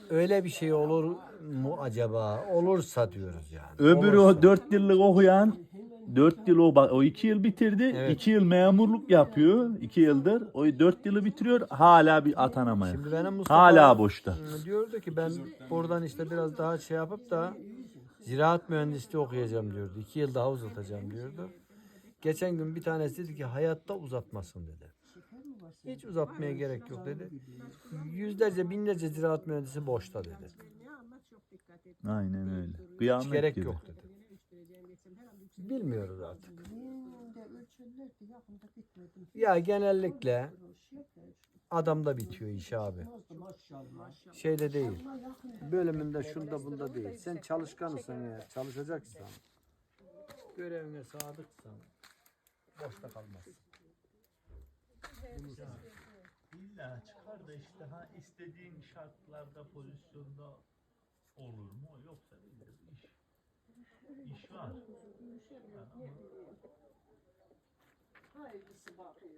Öyle bir şey olur mu acaba? Olursa diyoruz yani. Öbürü Olursa. o 4 yıllık okuyan 4 yıl o 2 yıl bitirdi. Evet. 2 yıl memurluk yapıyor. 2 yıldır. O 4 yılı bitiriyor. Hala bir atanamıyor. Şimdi benim Mustafa Hala boşta. diyordu ki ben buradan işte biraz daha şey yapıp da ziraat mühendisliği okuyacağım diyordu. 2 yıl daha uzatacağım diyordu. Geçen gün bir tanesi dedi ki hayatta uzatmasın dedi. Hiç uzatmaya gerek yok dedi. Yüzlerce binlerce ziraat mühendisi boşta dedi. Aynen öyle. Hiç Kıyamet gerek gibi. yok dedi. Bilmiyoruz artık. Ya genellikle adamda bitiyor iş abi. Şeyde değil. Bölümünde şunda bunda değil. Sen çalışkansan eğer çalışacaksan görevine sadıksan boşta kalmazsın. İlla çıkar da işte istediğin şartlarda pozisyonda olur mu? Yoksa iş var. Hayırlısı bakıyor.